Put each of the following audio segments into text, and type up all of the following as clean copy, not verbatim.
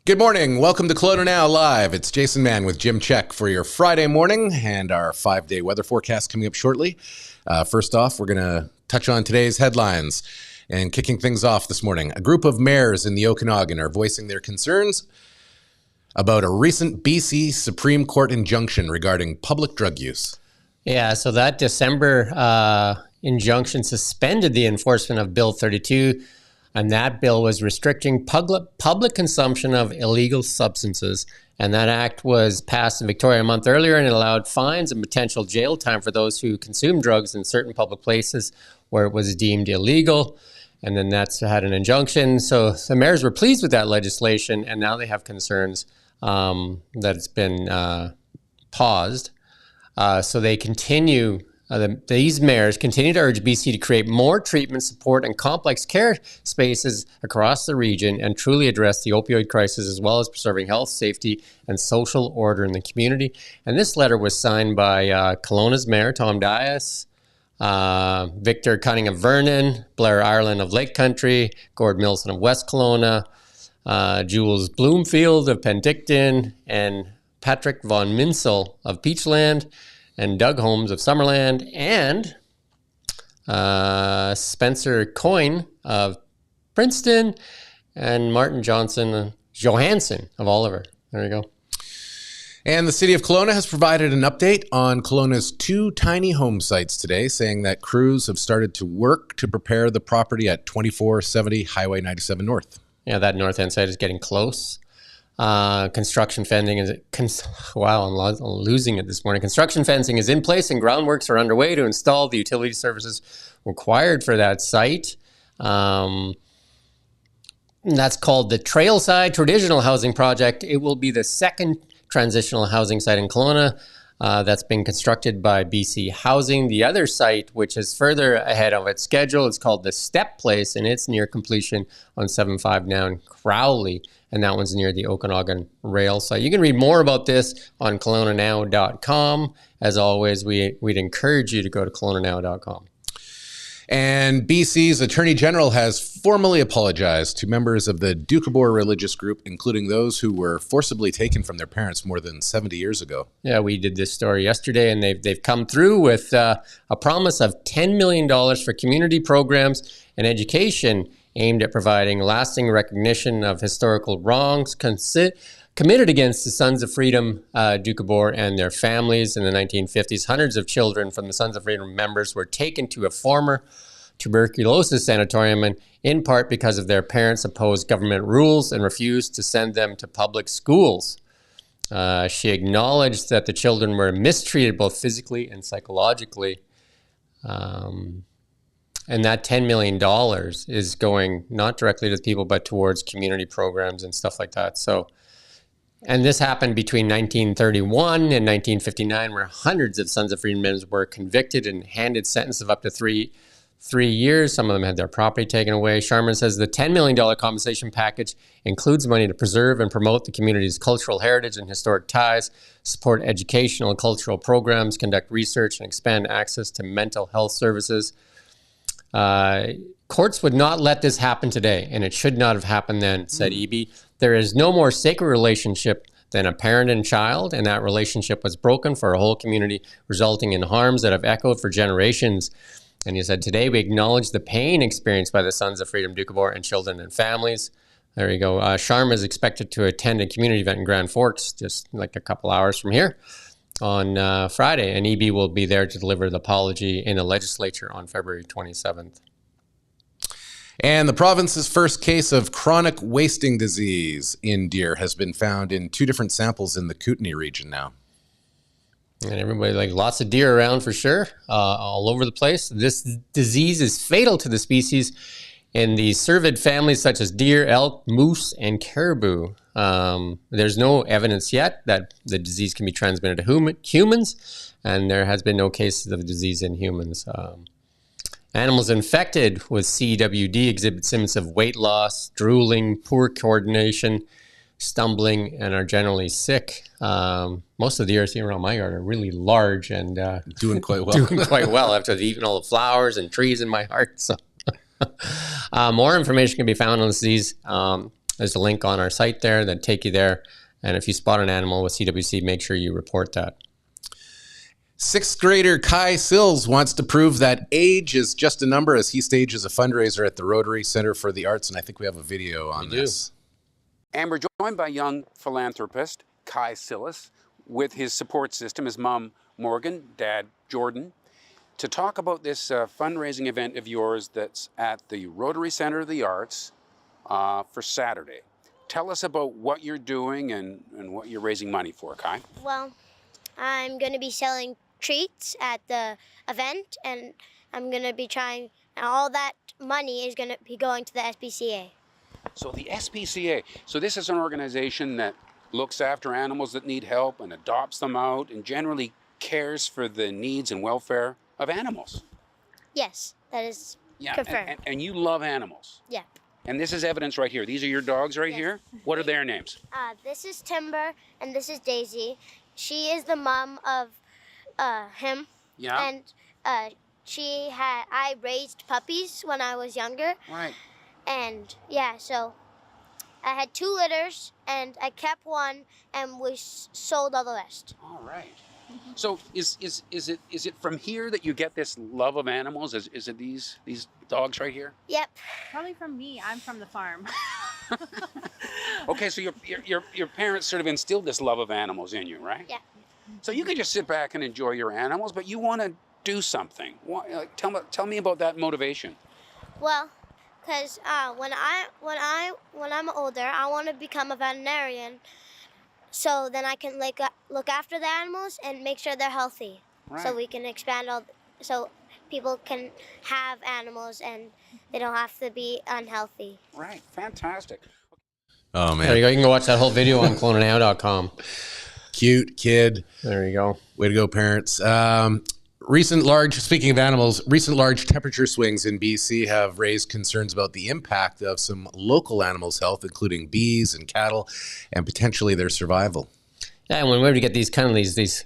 Good morning. Welcome to Kelowna Now Live. It's Jason Mann with Jim Check for your Friday morning and our 5-day weather forecast coming up shortly. First off, we're going to touch on today's headlines. And kicking things off this morning, a group of mayors in the Okanagan are voicing their concerns about a recent BC Supreme Court injunction regarding public drug use. Yeah, so that December injunction suspended the enforcement of Bill 32, and that bill was restricting public consumption of illegal substances. And that act was passed in Victoria a month earlier, and it allowed fines and potential jail time for those who consume drugs in certain public places where it was deemed illegal. And then that's had an injunction. So the mayors were pleased with that legislation, and now they have concerns that it's been paused. So they continue. These mayors continue to urge BC to create more treatment, support, and complex care spaces across the region and truly address the opioid crisis, as well as preserving health, safety, and social order in the community. And this letter was signed by Kelowna's mayor, Tom Dias, Victor Cunning of Vernon, Blair Ireland of Lake Country, Gord Milson of West Kelowna, Jules Bloomfield of Penticton, and Patrick Von Minsel of Peachland, and Doug Holmes of Summerland, and Spencer Coyne of Princeton, and Martin Johansson of Oliver. There you go. And the city of Kelowna has provided an update on Kelowna's 2 tiny home sites today, saying that crews have started to work to prepare the property at 2470 Highway 97 North. Yeah, that north end site is getting close. Construction fencing is I'm losing it this morning. Construction fencing is in place and groundworks are underway to install the utility services required for that site. That's called the Trailside Traditional Housing Project. It will be the second transitional housing site in Kelowna that's been constructed by BC Housing. The other site, which is further ahead of its schedule, is called the Step Place, and it's near completion on 75 now in Crowley. And that one's near the Okanagan rail site. You can read more about this on KelownaNow.com. As always, we'd encourage you to go to KelownaNow.com. And BC's Attorney General has formally apologized to members of the Doukhobor religious group, including those who were forcibly taken from their parents more than 70 years ago. Yeah, we did this story yesterday, and they've come through with a promise of $10 million for community programs and education aimed at providing lasting recognition of historical wrongs committed against the Sons of Freedom Doukhobor and their families in the 1950s. Hundreds of children from the Sons of Freedom members were taken to a former tuberculosis sanatorium, and in part because of their parents opposed government rules and refused to send them to public schools. She acknowledged that the children were mistreated both physically and psychologically. And that $10 million is going not directly to the people, but towards community programs and stuff like that. So, and this happened between 1931 and 1959, where hundreds of Sons of Freedom members were convicted and handed sentences of up to three years. Some of them had their property taken away. Sharma says the $10 million compensation package includes money to preserve and promote the community's cultural heritage and historic ties, support educational and cultural programs, conduct research, and expand access to mental health services. Courts would not let this happen today, and it should not have happened then, said Eby. There is no more sacred relationship than a parent and child, and that relationship was broken for a whole community, resulting in harms that have echoed for generations. And he said, today we acknowledge the pain experienced by the Sons of Freedom Doukhobor and children and families. There you go. Sharma is expected to attend a community event in Grand Forks, just like a couple hours from here, on Friday, and EB will be there to deliver the apology in the legislature on February 27th. And the province's first case of chronic wasting disease in deer has been found in 2 different samples in the Kootenay region now. And everybody, like lots of deer around for sure, all over the place. This disease is fatal to the species in the cervid families such as deer, elk, moose, and caribou. There's no evidence yet that the disease can be transmitted to humans, and there has been no cases of disease in humans. Animals infected with CWD exhibit symptoms of weight loss, drooling, poor coordination, stumbling, and are generally sick. Most of the deer around my yard are really large and doing quite well. After they've eaten all the flowers and trees in my heart. So. More information can be found on this disease There's a link on our site there that take you there. And if you spot an animal with CWC, make sure you report that. Sixth grader Kai Sills wants to prove that age is just a number as he stages a fundraiser at the Rotary Center for the Arts. And I think we have a video on this. And we're joined by young philanthropist Kai Sills with his support system, his mom, Morgan, dad, Jordan, to talk about this fundraising event of yours that's at the Rotary Center of the Arts for Saturday. Tell us about what you're doing and what you're raising money for, Kai. Well, I'm going to be selling treats at the event, and I'm going to be trying, and all that money is going to be going to the SPCA. So the SPCA, so this is an organization that looks after animals that need help and adopts them out and generally cares for the needs and welfare of animals. Yes, that is confirmed. And you love animals. Yeah. And this is evidence right here. These are your dogs right here? What are their names? This is Timber, and this is Daisy. She is the mom of him. Yeah. And I raised puppies when I was younger. Right. And yeah, so I had 2 litters, and I kept one, and we sold all the rest. All right. So is it from here that you get this love of animals? Is it these dogs right here? Yep. Probably from me. I'm from the farm. Okay, so your parents sort of instilled this love of animals in you, right? Yeah. So you can just sit back and enjoy your animals, but you want to do something. Tell me about that motivation. Well, because when I'm older, I want to become a veterinarian, so then I can look after the animals and make sure they're healthy. Right. So we can expand so people can have animals and they don't have to be unhealthy. Right. Fantastic. Oh, man. There you go. You can go watch that whole video on clonanow.com. Cute kid. There you go. Way to go, parents. Speaking of animals, recent large temperature swings in BC have raised concerns about the impact of some local animals' health, including bees and cattle, and potentially their survival. Yeah, and when we get these kind of these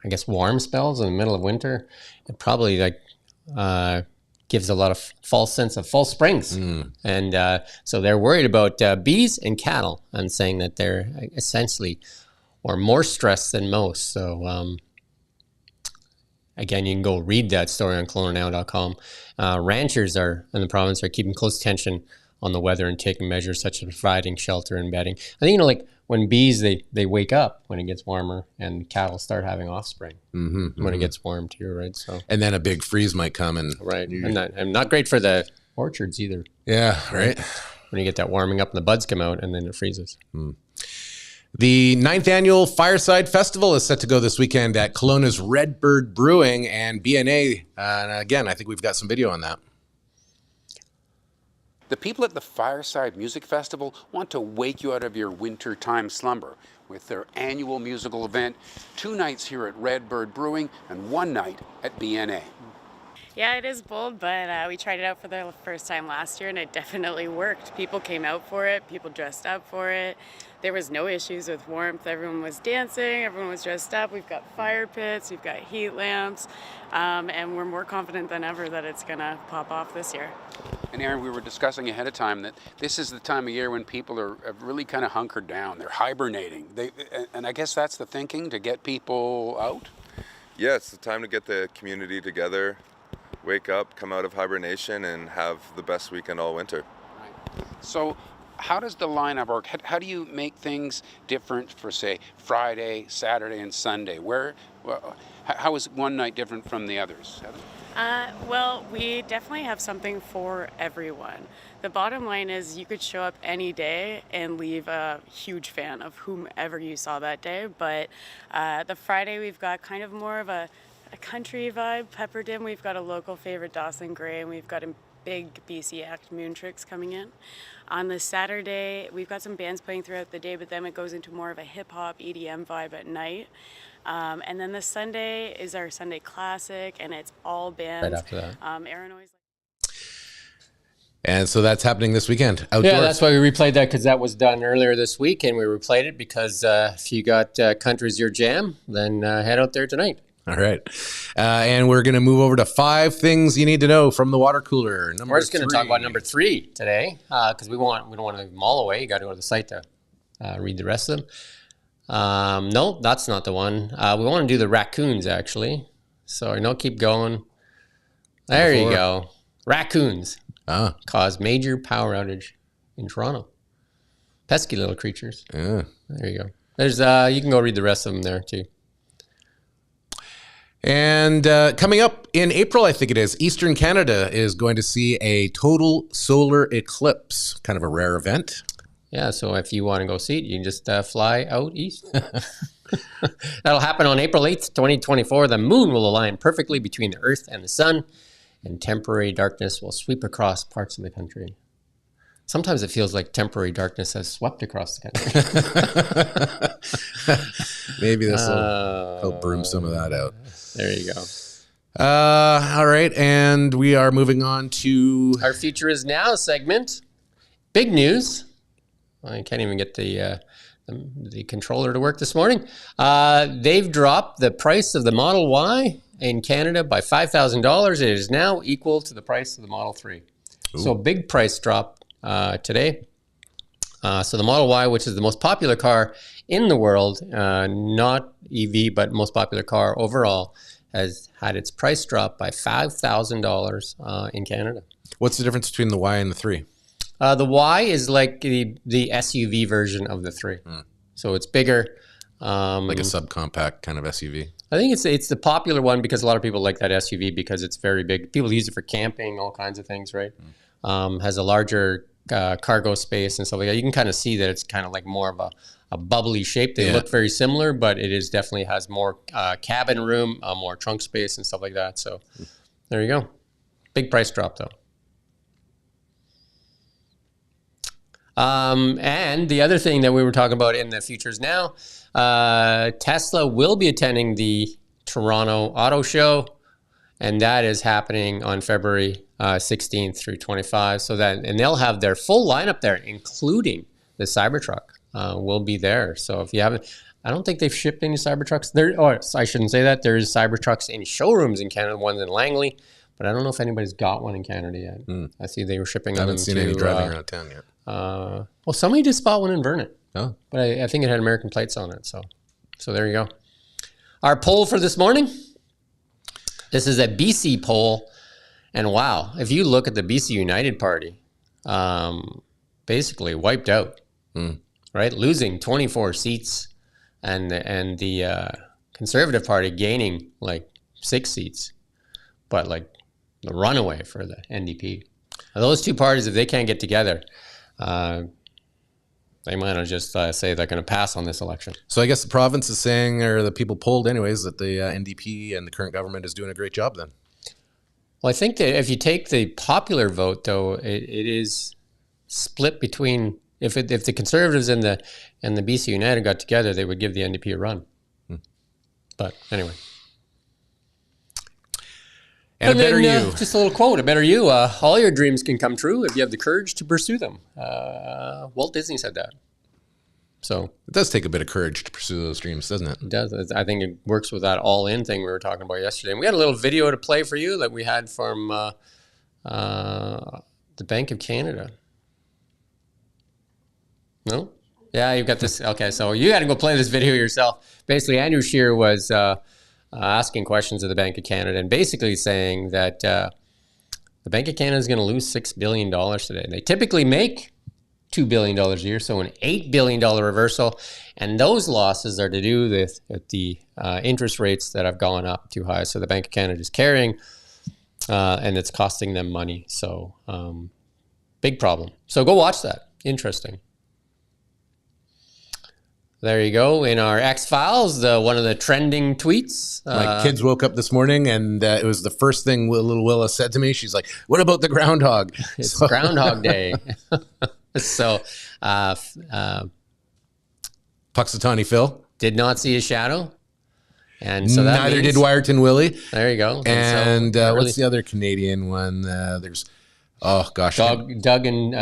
I guess warm spells in the middle of winter, it probably gives a lot of false sense of false springs. And so they're worried about bees and cattle and saying that they're essentially or more stressed than most. So again, you can go read that story on clonanow.com. Ranchers in the province are keeping close attention on the weather and taking measures such as providing shelter and bedding. I think, like when bees, they wake up when it gets warmer, and cattle start having offspring when it gets warm too, right? So And then a big freeze might come and... right, and not great for the orchards either. Yeah, right. When you get that warming up and the buds come out and then it freezes. The 9th annual Fireside Festival is set to go this weekend at Kelowna's Redbird Brewing and BNA. And again, I think we've got some video on that. The people at the Fireside Music Festival want to wake you out of your wintertime slumber with their annual musical event, 2 nights here at Redbird Brewing and 1 night at BNA. Yeah, it is bold, but we tried it out for the first time last year, and it definitely worked. People came out for it. People dressed up for it. There was no issues with warmth. Everyone was dancing. Everyone was dressed up. We've got fire pits. We've got heat lamps. And we're more confident than ever that it's going to pop off this year. And Aaron, we were discussing ahead of time that this is the time of year when people have really kind of hunkered down. They're hibernating. And I guess that's the thinking, to get people out? Yeah, it's the time to get the community together, wake up, come out of hibernation, and have the best weekend all winter. Right. So how does the lineup work? How do you make things different for, say, Friday, Saturday, and Sunday? How is one night different from the others, Heather? Well, we definitely have something for everyone. The bottom line is you could show up any day and leave a huge fan of whomever you saw that day. But the Friday, we've got kind of more of a country vibe peppered in. We've got a local favorite, Dawson Gray, and we've got a big BC act, Moon Tricks, coming in. On the Saturday, we've got some bands playing throughout the day, but then it goes into more of a hip-hop EDM vibe at night. And then the Sunday is our Sunday Classic, and it's all bands. Right after that. Aaron always... And so that's happening this weekend. Outdoors. Yeah, that's why we replayed that, because that was done earlier this week, and we replayed it because if you got Country's Your Jam, then head out there tonight. All right. And we're going to move over to 5 things you need to know from the water cooler. We're just going to talk about number 3 today because we don't want to leave them all away. You got to go to the site to read the rest of them. No, that's not the one. We want to do the raccoons, actually. So, keep going. There you go. Raccoons cause major power outage in Toronto. Pesky little creatures. Yeah. There you go. There's you can go read the rest of them there, too. And coming up in April, I think it is, Eastern Canada is going to see a total solar eclipse, kind of a rare event. Yeah, so if you want to go see it, you can just fly out east. That'll happen on April 8th, 2024. The moon will align perfectly between the Earth and the sun, and temporary darkness will sweep across parts of the country. Sometimes it feels like temporary darkness has swept across the country. Maybe this will help broom some of that out. There you go. All right, and we are moving on to our Future Is Now segment. Big news. I can't even get the controller to work this morning. They've dropped the price of the Model Y in Canada by $5,000. It is now equal to the price of the Model 3. Ooh. So big price drop today. So the Model Y, which is the most popular car in the world, not EV, but most popular car overall, has had its price drop by $5,000 in Canada. What's the difference between the Y and the 3? The Y is like the SUV version of the 3. So it's bigger. Like a subcompact kind of SUV. I think it's the popular one because a lot of people like that SUV because it's very big. People use it for camping, all kinds of things, right? Has a larger cargo space and stuff like that. You can kind of see that it's kind of like more of a bubbly shape. They look very similar, but it is definitely has more cabin room, more trunk space and stuff like that. So there you go. Big price drop though. And the other thing that we were talking about in the Futures Now, Tesla will be attending the Toronto Auto Show, and that is happening on February 16th through 25. And they'll have their full lineup there, including the Cybertruck will be there. So if you haven't, I don't think they've shipped any Cybertrucks there. Or I shouldn't say that. There's Cybertrucks in showrooms in Canada, ones in Langley, but I don't know if anybody's got one in Canada yet. I see they were shipping them. I haven't seen any driving around town yet. Well, somebody just bought one in Vernon. Oh. But I think it had American plates on it. So there you go. Our poll for this morning. This is a BC poll. And wow, if you look at the BC United Party, basically wiped out, right? Losing 24 seats and the Conservative Party gaining like 6 seats, but like the runaway for the NDP. Now, those two parties, if they can't get together, they might as just say they're going to pass on this election. So I guess the province is saying, or the people polled anyways, that the NDP and the current government is doing a great job then. Well, I think that if you take the popular vote, though, it is split between, if the Conservatives and the BC United got together, they would give the NDP a run. But anyway. And a better you. Just a little quote, a better you. All your dreams can come true if you have the courage to pursue them. Walt Disney said that. So it does take a bit of courage to pursue those dreams, doesn't it? It does. I think it works with that all-in thing we were talking about yesterday. And we had a little video to play for you that we had from the Bank of Canada. No? Yeah, you've got this. Okay, so you got to go play this video yourself. Basically, Andrew Scheer was asking questions of the Bank of Canada and basically saying that the Bank of Canada is going to lose $6 billion today. They typically make $2 billion a year, so an $8 billion reversal. And those losses are to do with the interest rates that have gone up too high. So the Bank of Canada is carrying, and it's costing them money. So big problem. So go watch that. Interesting. There you go. In our X-Files, one of the trending tweets. My kids woke up this morning, and it was the first thing little Willa said to me. She's like, what about the groundhog? It's Groundhog Day. So Puxatawny Phil did not see a shadow. And so that neither did Wyerton Willie. There you go. And what's the other Canadian one? There's... Oh, gosh. Doug and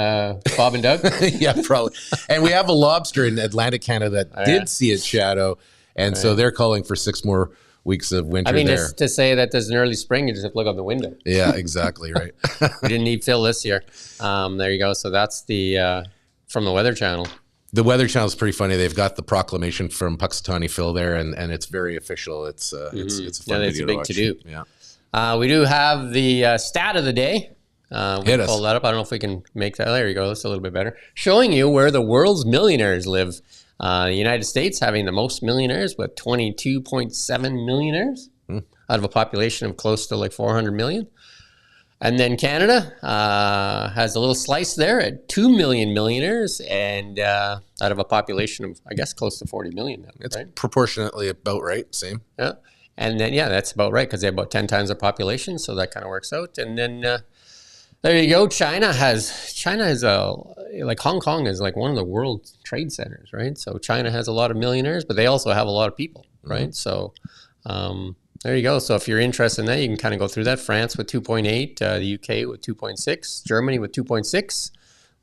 Bob and Doug? Yeah, probably. And we have a lobster in Atlantic Canada that did see its shadow. And so they're calling for 6 more weeks of winter I mean, there. just to say that there's an early spring, you just have to look out the window. Yeah, exactly right. We didn't need Phil this year. There you go. So that's the from the Weather Channel. The Weather Channel is pretty funny. They've got the proclamation from Puxatawny Phil there, and it's very official. It's a fun it's video a big to watch. to-do. Yeah. We do have the stat of the day. Hit us. Pull that up. I don't know if we can make that. There you go. That's a little bit better. Showing you where the world's millionaires live. The United States having the most millionaires with 22.7 millionaires out of a population of close to like 400 million. And then Canada has a little slice there at 2 million millionaires and out of a population of, I guess, close to 40 million now, It's right? proportionately about right. Same. Yeah. And then, that's about right because they have about 10 times their population. So that kind of works out. And then there you go. China is like Hong Kong is like one of the world trade centers, right? So China has a lot of millionaires, but they also have a lot of people, right? So there you go. So if you're interested in that, you can kind of go through that. France with 2.8, the UK with 2.6, Germany with 2.6.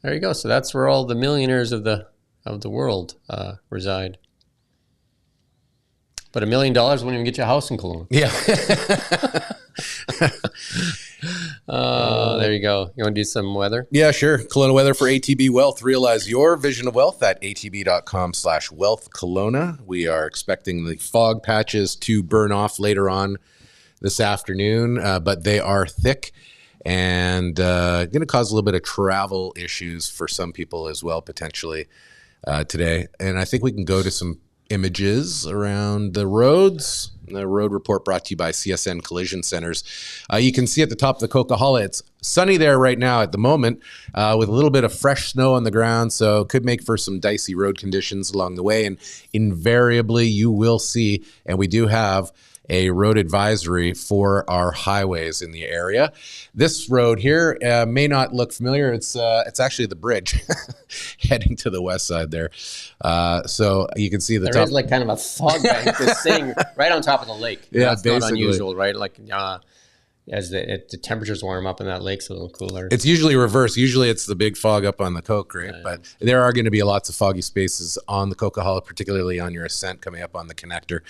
There you go. So that's where all the millionaires of the world reside. But $1 million wouldn't even get you a house in Kelowna. Yeah. There you go. You want to do some weather? Yeah, sure. Kelowna weather for ATB Wealth. Realize your vision of wealth at atb.com/wealth Kelowna. We are expecting the fog patches to burn off later on this afternoon, but they are thick and going to cause a little bit of travel issues for some people as well, potentially today. And I think we can go to some images around the roads. The road report brought to you by CSN Collision Centers. You can see at the top of the Coquihalla, it's sunny there right now at the moment with a little bit of fresh snow on the ground, so could make for some dicey road conditions along the way. And invariably, you will see, and we do have a road advisory for our highways in the area. This road here may not look familiar. It's actually the bridge heading to the west side there. So you can see the There top. is like kind of a fog bank just sitting right on top of the lake. Yeah, That's not basically. unusual, right? Like as the temperatures warm up and that lake's a little cooler. It's usually reversed. Usually it's the big fog up on the Coke, right? But there are going to be lots of foggy spaces on the Coquihalla, particularly on your ascent coming up on the connector.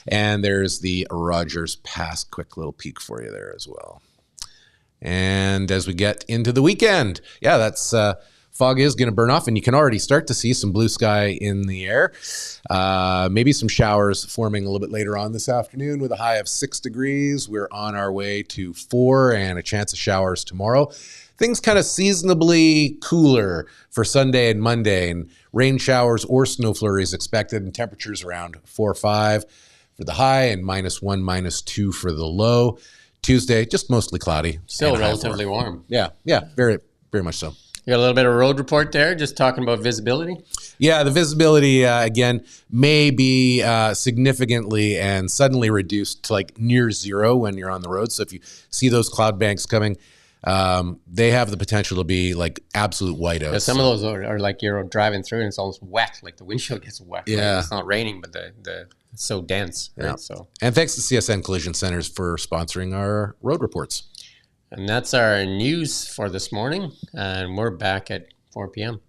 And there's the Rogers Pass. Quick little peek for you there as well. And as we get into the weekend, that's fog is going to burn off, and you can already start to see some blue sky in the air. Maybe some showers forming a little bit later on this afternoon with a high of 6 degrees. We're on our way to 4 and a chance of showers tomorrow. Things kind of seasonably cooler for Sunday and Monday, and rain showers or snow flurries expected, and temperatures around 4 or 5 for the high and -1, -2 for the low. Tuesday, just mostly cloudy. Still and a high of relatively 4. warm. Yeah, very, very much so. You got a little bit of road report there, just talking about visibility. Yeah, the visibility, again, may be significantly and suddenly reduced to like near zero when you're on the road. So if you see those cloud banks coming, they have the potential to be like absolute whiteouts. Yeah, some of those are like you're driving through and it's almost wet, like the windshield gets wet. Yeah. Like it's not raining, but it's so dense. Right? Yeah. So, and thanks to CSN Collision Centers for sponsoring our road reports. and that's our news for this morning, and we're back at 4 p.m.